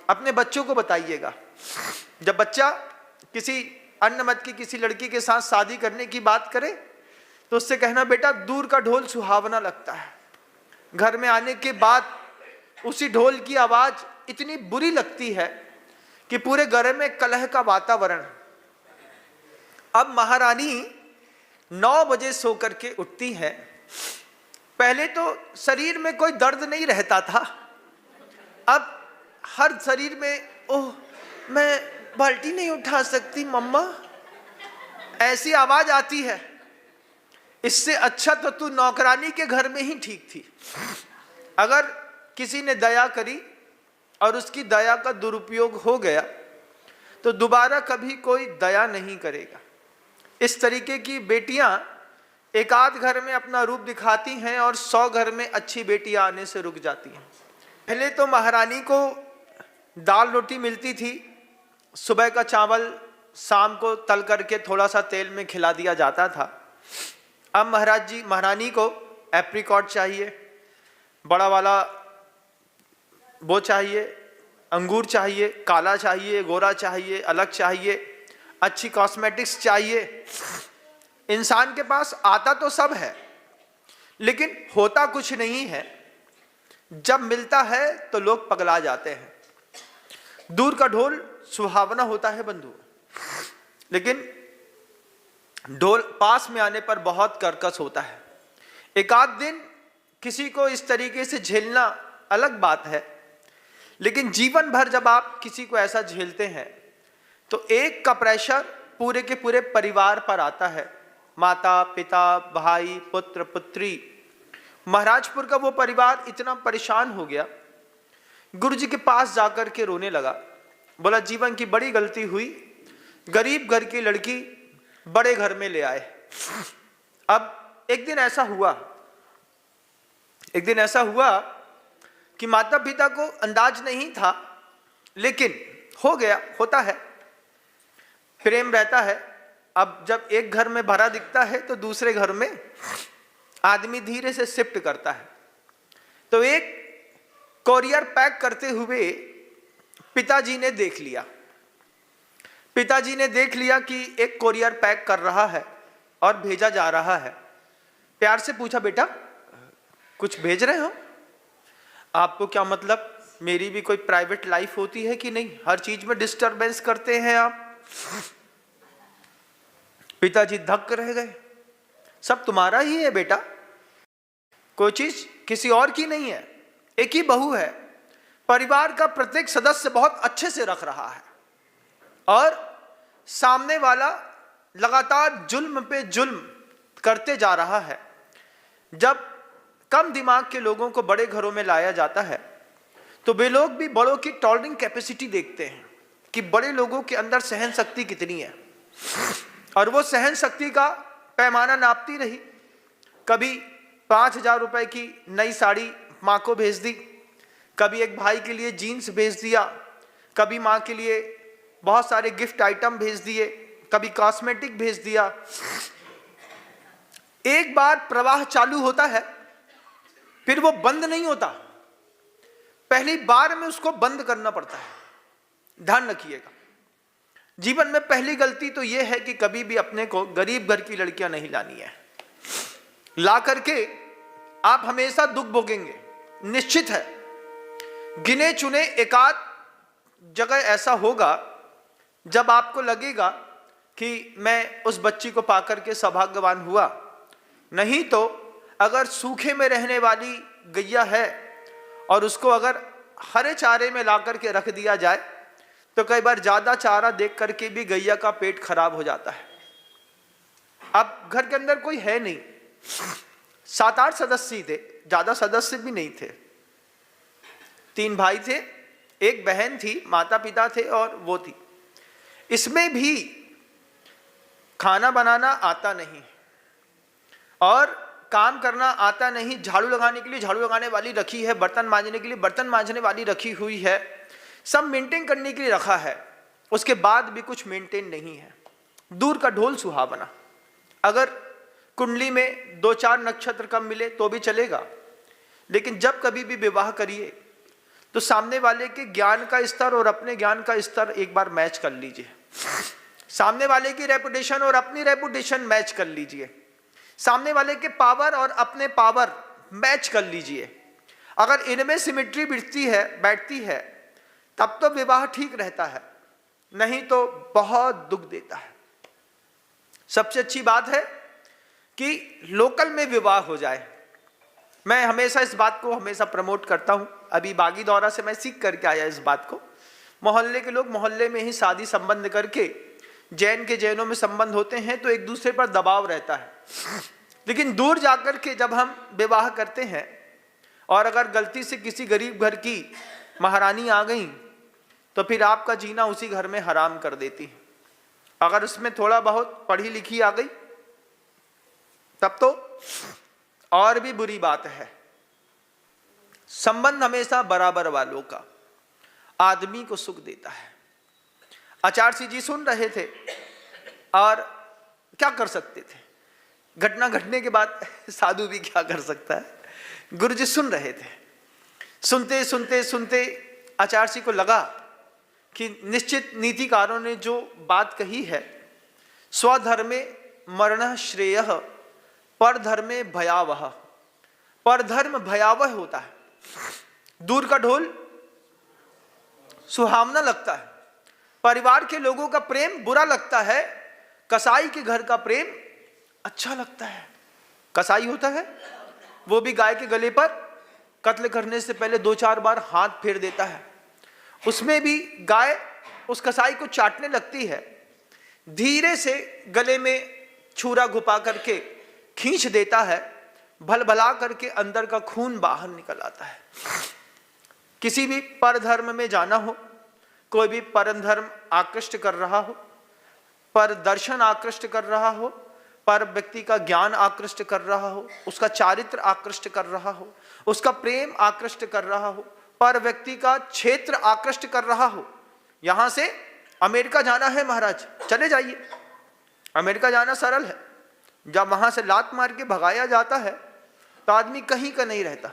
अपने बच्चों को बताइएगा। जब बच्चा किसी अन्य मत की किसी लड़की के साथ शादी करने की बात करे तो उससे कहना, बेटा दूर का ढोल सुहावना लगता है, घर में आने के बाद उसी ढोल की आवाज इतनी बुरी लगती है कि पूरे घर में कलह का वातावरण। अब महारानी 9 बजे सो करके उठती है। पहले तो शरीर में कोई दर्द नहीं रहता था, अब हर शरीर में, ओह मैं बाल्टी नहीं उठा सकती मम्मा, ऐसी आवाज आती है। इससे अच्छा तो तू नौकरानी के घर में ही ठीक थी। अगर किसी ने दया करी और उसकी दया का दुरुपयोग हो गया तो दोबारा कभी कोई दया नहीं करेगा। इस तरीके की बेटियां एक आध घर में अपना रूप दिखाती हैं और 100 घर में अच्छी बेटियां आने से रुक जाती हैं। पहले तो महारानी को दाल रोटी मिलती थी, सुबह का चावल शाम को तल करके थोड़ा सा तेल में खिला दिया जाता था। अब महारानी को एप्रिकॉट चाहिए, बड़ा वाला वो चाहिए, अंगूर चाहिए, काला चाहिए, गोरा चाहिए, अलग चाहिए, अच्छी कॉस्मेटिक्स चाहिए। इंसान के पास आता तो सब है लेकिन होता कुछ नहीं है। जब मिलता है तो लोग पगला जाते हैं। दूर का ढोल सुहावना होता है बंधु, लेकिन ढोल पास में आने पर बहुत कर्कश होता है। एक आध दिन किसी को इस तरीके से झेलना अलग बात है, लेकिन जीवन भर जब आप किसी को ऐसा झेलते हैं तो एक का प्रेशर पूरे के पूरे परिवार पर आता है। माता पिता भाई पुत्र पुत्री। महाराजपुर का वो परिवार इतना परेशान हो गया, गुरुजी के पास जाकर के रोने लगा। बोला जीवन की बड़ी गलती हुई, गरीब घर की लड़की बड़े घर में ले आए। अब एक दिन ऐसा हुआ कि माता पिता को अंदाज नहीं था, लेकिन हो गया, होता है, प्रेम रहता है। अब जब एक घर में भरा दिखता है तो दूसरे घर में आदमी धीरे से शिफ्ट करता है। तो एक कोरियर पैक करते हुए पिताजी ने देख लिया कि एक कोरियर पैक कर रहा है और भेजा जा रहा है। प्यार से पूछा, बेटा कुछ भेज रहे हो? आपको क्या मतलब, मेरी भी कोई प्राइवेट लाइफ होती है कि नहीं? हर चीज में डिस्टरबेंस करते हैं आप। पिताजी धक्क रह गए। सब तुम्हारा ही है बेटा, कोई चीज किसी और की नहीं है। एक ही बहू है, परिवार का प्रत्येक सदस्य बहुत अच्छे से रख रहा है और सामने वाला लगातार जुल्म पे जुल्म करते जा रहा है। जब कम दिमाग के लोगों को बड़े घरों में लाया जाता है तो वे लोग भी बड़ों की टॉलरिंग कैपेसिटी देखते हैं कि बड़े लोगों के अंदर सहन शक्ति कितनी है, और वो सहन शक्ति का पैमाना नापती रही। कभी 5,000 रुपए की नई साड़ी माँ को भेज दी, कभी एक भाई के लिए जीन्स भेज दिया, कभी माँ के लिए बहुत सारे गिफ्ट आइटम भेज दिए, कभी कॉस्मेटिक भेज दिया। एक बार प्रवाह चालू होता है फिर वो बंद नहीं होता, पहली बार में उसको बंद करना पड़ता है। ध्यान रखिएगा, जीवन में पहली गलती तो यह है कि कभी भी अपने को गरीब घर की लड़कियां नहीं लानी है। ला करके आप हमेशा दुख भोगेंगे, निश्चित है। गिने चुने एकाध जगह ऐसा होगा जब आपको लगेगा कि मैं उस बच्ची को पाकर के सौभाग्यवान हुआ। नहीं तो अगर सूखे में रहने वाली गैया है और उसको अगर हरे चारे में ला करके रख दिया जाए तो कई बार ज्यादा चारा देख करके भी गैया का पेट खराब हो जाता है। अब घर के अंदर कोई है नहीं, 7-8 सदस्य थे, ज्यादा सदस्य भी नहीं थे। 3 भाई थे, एक बहन थी, माता पिता थे और वो थी। इसमें भी खाना बनाना आता नहीं और काम करना आता नहीं। झाड़ू लगाने के लिए झाड़ू लगाने वाली रखी है, बर्तन मांजने के लिए बर्तन मांजने वाली रखी हुई है, सब मेंटेन करने के लिए रखा है। उसके बाद भी कुछ मेंटेन नहीं है। दूर का ढोल सुहावना। अगर कुंडली में 2-4 नक्षत्र कम मिले तो भी चलेगा, लेकिन जब कभी भी विवाह करिए तो सामने वाले के ज्ञान का स्तर और अपने ज्ञान का स्तर एक बार मैच कर लीजिए। सामने वाले की रेपुटेशन और अपनी रेपुटेशन मैच कर लीजिए। सामने वाले के पावर और अपने पावर मैच कर लीजिए। अगर इनमें सिमेट्री बैठती है तब तो विवाह ठीक रहता है, नहीं तो बहुत दुख देता है। सबसे अच्छी बात है कि लोकल में विवाह हो जाए। मैं हमेशा इस बात को हमेशा प्रमोट करता हूं। अभी बागी दौरा से मैं सीख करके आया इस बात को। मोहल्ले के लोग मोहल्ले में ही शादी संबंध करके जैन के जैनों में संबंध होते हैं तो एक दूसरे पर दबाव रहता है। लेकिन दूर जाकर के जब हम विवाह करते हैं और अगर गलती से किसी गरीब घर की महारानी आ गई तो फिर आपका जीना उसी घर में हराम कर देती है। अगर उसमें थोड़ा बहुत पढ़ी लिखी आ गई तब तो और भी बुरी बात है। संबंध हमेशा बराबर वालों का आदमी को सुख देता है। आचार्य जी सुन रहे थे और क्या कर सकते थे, घटना घटने के बाद साधु भी क्या कर सकता है। गुरु जी सुन रहे थे। सुनते सुनते सुनते आचार्य जी को लगा कि निश्चित नीतिकारों ने जो बात कही है, स्वधर्मे मरण श्रेय परधर्मे भयावह। परधर्म भयावह होता है। दूर का ढोल सुहावना लगता है, परिवार के लोगों का प्रेम बुरा लगता है, कसाई के घर का प्रेम अच्छा लगता है। कसाई होता है वो भी गाय के गले पर कत्ल करने से पहले 2-4 बार हाथ फेर देता है। उसमें भी गाय उस कसाई को चाटने लगती है, धीरे से गले में छुरा घुपा करके खींच देता है, भल भला करके अंदर का खून बाहर निकल आता है। किसी भी परधर्म में जाना हो, कोई भी परधर्म आकृष्ट कर रहा हो, पर दर्शन आकृष्ट कर रहा हो, पर व्यक्ति का ज्ञान आकृष्ट कर रहा हो, उसका चारित्र आकृष्ट कर रहा हो, उसका प्रेम आकृष्ट कर रहा हो, पर व्यक्ति का क्षेत्र आकृष्ट कर रहा हो। यहां से अमेरिका जाना है महाराज, चले जाइए। अमेरिका जाना सरल है। जब वहां से लात मार के भगाया जाता है तो आदमी कहीं का नहीं रहता।